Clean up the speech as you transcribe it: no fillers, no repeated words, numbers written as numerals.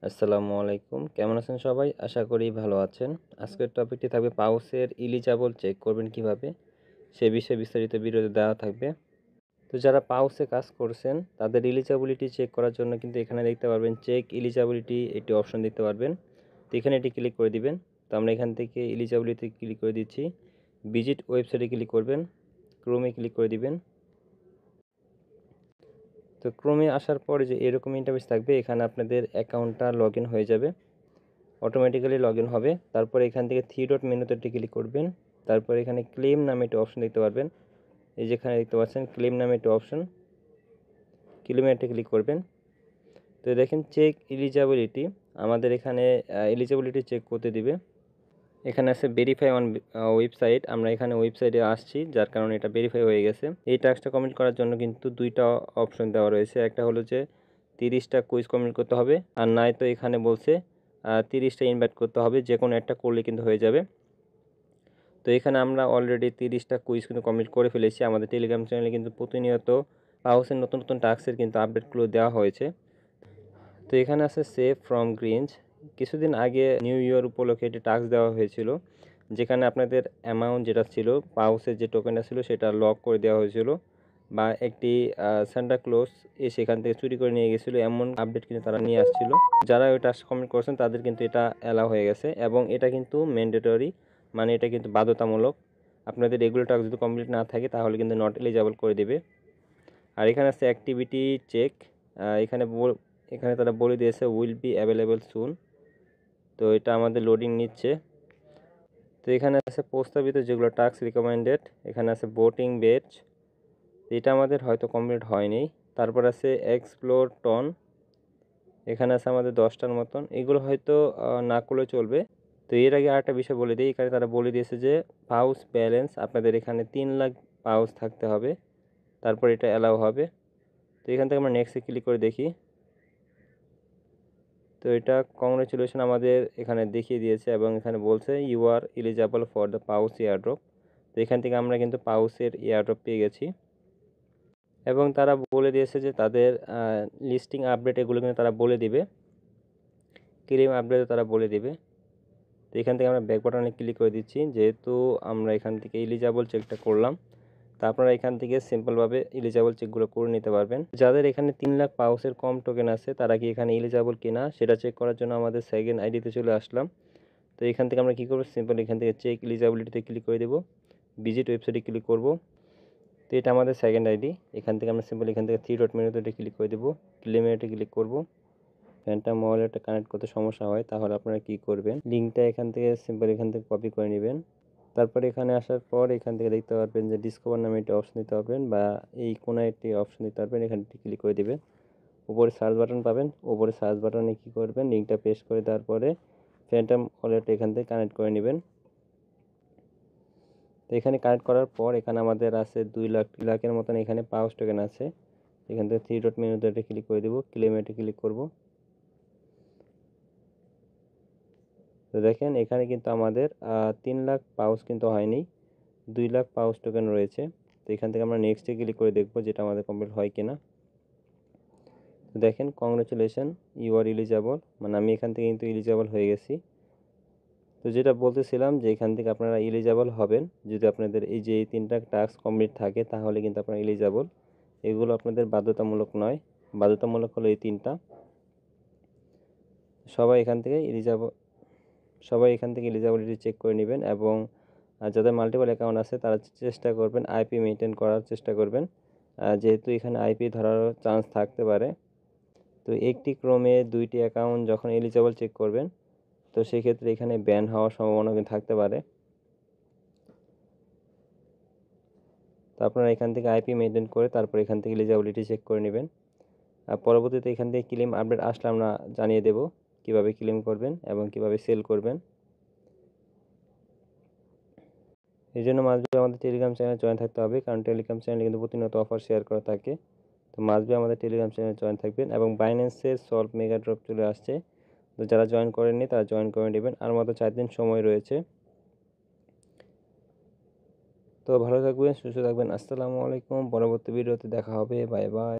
আসসালামু আলাইকুম, কেমন আছেন সবাই? আশা করি ভালো আছেন। আজকের টপিকটি থাকবে পাউসের ইলিজাবল চেক করবেন কিভাবে, সে বিষয়ে বিস্তারিত ভিডিওতে দেওয়া থাকবে। তো যারা পাউসে কাজ করছেন তাদের ইলিজাবিলিটি চেক করার জন্য কিন্তু এখানে দেখতে পারবেন চেক ইলিজাবিলিটি একটি অপশন দেখতে পারবেন। তো এখানে এটি ক্লিক করে দিবেন। তো আমরা এখান থেকে ইলিজাবিলিটি ক্লিক করে দিচ্ছি। ভিজিট ওয়েবসাইটে ক্লিক করবেন, ক্রোমে ক্লিক করে দিবেন। তো ক্রোমে আসার পরে যে এরকম ইন্টারফেস থাকবে, এখানে আপনাদের অ্যাকাউন্টটা লগ ইন হয়ে যাবে, অটোমেটিক্যালি লগ ইন হবে। তারপরে এখান থেকে থ্রি ডট মেনুতে ক্লিক করবেন। তারপরে এখানে ক্লেম নামে একটি অপশন দেখতে পারবেন। এই যেখানে দেখতে পাচ্ছেন ক্লেম নামে একটি অপশন, ক্লেমে ক্লিক করবেন। তো দেখেন চেক এলিজিবিলিটি, আমাদের এখানে এলিজিবিলিটি চেক করতে দিবে। এখানে আছে ভেরিফাই অন ওয়েবসাইট, আমরা এখানে ওয়েবসাইটে আসছি যার কারণে এটা ভেরিফাই হয়ে গেছে। এই টাস্কটা কমপ্লিট করার জন্য কিন্তু দুইটা অপশন দেওয়া রয়েছে। একটা হলো যে 30টা কুইজ কমপ্লিট করতে হবে, আর নাই তো এখানে বলছে 30টা ইনভাইট করতে হবে, যে কোনো একটা করলে কিন্তু হয়ে যাবে। তো এখানে আমরা অলরেডি 30টা কুইজ কিন্তু কমপ্লিট করে ফেলেছি। আমাদের টেলিগ্রাম চ্যানেলে কিন্তু প্রতিনিয়ত পাউসের নতুন নতুন টাস্কের কিন্তু আপডেটগুলো দেওয়া হয়েছে। তো এখানে আছে সেভ ফ্রম গ্রিনজ। কিছুদিন আগে নিউ ইয়ার উপলক্ষে একটি টাস্ক দেওয়া হয়েছিল, যেখানে আপনাদের অ্যামাউন্ট যেটা ছিল, পাউসের যে টোকেনটা ছিল সেটা লক করে দেওয়া হয়েছিল, বা একটি সান্টা ক্লজ সেখান থেকে চুরি করে নিয়ে গেছিলো, এমন আপডেট কিন্তু তারা নিয়ে আসছিল। যারা ওই টাস্ক কমপ্লিট করছেন তাদের কিন্তু এটা অ্যালাউ হয়ে গেছে, এবং এটা কিন্তু ম্যান্ডেটরি, মানে এটা কিন্তু বাধ্যতামূলক। আপনাদের রেগুলার টাস্ক যদি কমপ্লিট না থাকে তাহলে কিন্তু নট এলিজিবল করে দেবে। আর এখানে আছে অ্যাক্টিভিটি চেক। এখানে এখানে তারা বলে দিয়েছে উইল বি অ্যাভেলেবল সুন। তো এটা আমাদের লোডিং নিচ্ছে। তো এখানে আছে প্রস্তাবিত যেগুলো টাস্ক রিকমেন্ডেড, এখানে আছে ভোটিং বেচ, এটা আমাদের হয়তো কমপ্লিট হয়নি। তারপর আছে এক্সপ্লোর টন, এখানে আছে আমাদের 10টার মতন, এগুলো হয়তো না করলে চলবে। তো এর আগে আরেকটা বিষয় বলে দিই, এখানে তারা বলে দিয়েছে যে পাউস ব্যালেন্স আপনাদের এখানে 3 লাখ পাউস থাকতে হবে, তারপর এটা অ্যালাউ হবে। তো এখান থেকে আমরা নেক্সটে ক্লিক করে দেখি। তো এটা কংগ্রেচুলেশন আমাদের এখানে দেখিয়ে দিয়েছে, এবং এখানে বলছে you are eligible for the Paws airdrop. তো এখান থেকে আমরা কিন্তু পাউসের এয়ারড্রপ পেয়ে গেছি, এবং তারা বলে দিয়েছে যে তাদের লিস্টিং আপডেট এগুলো কিন্তু তারা বলে দিবে, ক্লেম আপডেটও তারা বলে দিবে। তো এখান থেকে আমরা ব্যাক বাটনে ক্লিক করে দিচ্ছি, যেহেতু আমরা এখান থেকে এলিজিবল চেকটা করলাম। তা আপনারা এখান থেকে সিম্পলভাবে এলিজিবল চেকগুলো করে নিতে পারবেন। যাদের এখানে 3 লাখ পাউসের কম টোকেন আছে তারা কি এখানে এলিজিবল কিনা সেটা চেক করার জন্য আমাদের সেকেন্ড আইডিতে চলে আসলাম। তো এখান থেকে আমরা কী করবো, সিম্পল এখান থেকে চেক এলিজিবিলিটিতে ক্লিক করে দেবো, ভিজিট ওয়েবসাইটে ক্লিক করব। তো এটা আমাদের সেকেন্ড আইডি। এখান থেকে আমরা সিম্পল এখান থেকে থ্রি ডট মেনুতে ক্লিক করে দেবো, ক্লেমে ক্লিক করব। ফ্যানটা ওয়ালেটে কানেক্ট করতে সমস্যা হয় তাহলে আপনারা কি করবেন, লিঙ্কটা এখান থেকে সিম্পল এখান থেকে কপি করে নেবেন। তারপরে এখানে আসার পর এখান থেকে দেখতে পারবেন যে ডিসকভার নামে একটি অপশন দিতে পারবেন, বা এই কোনায় একটি অপশন দিতে পারবেন, এখানে ক্লিক করে দিবেন। উপরে সার্চ বাটন পাবেন, উপরে সার্চ বাটনে কী করবেন, লিঙ্কটা পেস্ট করে দেওয়ার পরে ফ্যান্টম ওয়ালেট এখান থেকে কানেক্ট করে নেবেন। তো এখানে কানেক্ট করার পর এখানে আমাদের আছে 2 লাখের মতন এখানে পাউস টোকেন আছে। এখান থেকে থ্রি ডট মেনুতে ক্লিক করে দেবো, ক্লেমে ক্লিক করব। তো দেখেন এখানে কিন্তু আমাদের 3 লাখ পাউস কিন্তু হয়নি, 2 লাখ পাউস টোকেন রয়েছে। তো এখান থেকে আমরা নেক্সটে ক্লিক করে দেখব যেটা আমাদের কমপ্লিট হয় কিনা। তো দেখেন কংগ্রেচুলেশন ইউ আর এলিজিবল, মানে আমি এখান থেকে কিন্তু এলিজিবল হয়ে গেছি। তো যেটা বলতেছিলাম যে এখান থেকে আপনারা এলিজিবল হবেন যদি আপনাদের এই যে এই 3টা টাস্ক কমপ্লিট থাকে, তাহলে কিন্তু আপনারা এলিজিবল। এগুলো আপনাদের বাধ্যতামূলক নয়, বাধ্যতামূলক হলো এই 3টা। সবাই এখান থেকে এলিজিবিলিটি চেক করে নেবেন, এবং যাদের মাল্টিপল অ্যাকাউন্ট আছে তারা চেষ্টা করবেন আইপি মেনটেন করার চেষ্টা করবেন, যেহেতু এখানে আইপি ধরার চান্স থাকতে পারে। তো একটি ক্রমে 2টি অ্যাকাউন্ট যখন এলিজিবল চেক করবেন, তো সেক্ষেত্রে এখানে ব্যান হওয়ার সম্ভাবনা কিন্তু থাকতে পারে। তো আপনারা এখান থেকে আইপি মেনটেন করে তারপর এখান থেকে এলিজিবিলিটি চেক করে নেবেন। আর পরবর্তীতে এখান থেকে ক্লেম আপডেট আসলে আমরা জানিয়ে দেব কিভাবে ক্লেম করবেন এবং কিভাবে সেল করবেন। এই জন্য মাস্ট বি আমাদের টেলিগ্রাম চ্যানেল জয়েন থাকতে হবে, কারণ টেলিগ্রাম চ্যানেলে কিন্তু প্রতিনিয়ত অফার শেয়ার করা থাকে। তো মাস্ট বি আমাদের টেলিগ্রাম চ্যানেল জয়েন থাকবেন, এবং বাইন্যান্সের সলভ মেগা ড্রপ চলে আসছে, তো যারা জয়েন করেননি তারা জয়েন করে নেবেন, আর মাত্র 4 দিন সময় রয়েছে। তো ভালো থাকবেন, সুস্থ থাকবেন, আসসালামু আলাইকুম। পরবর্তী ভিডিওতে দেখা হবে, বাই বাই।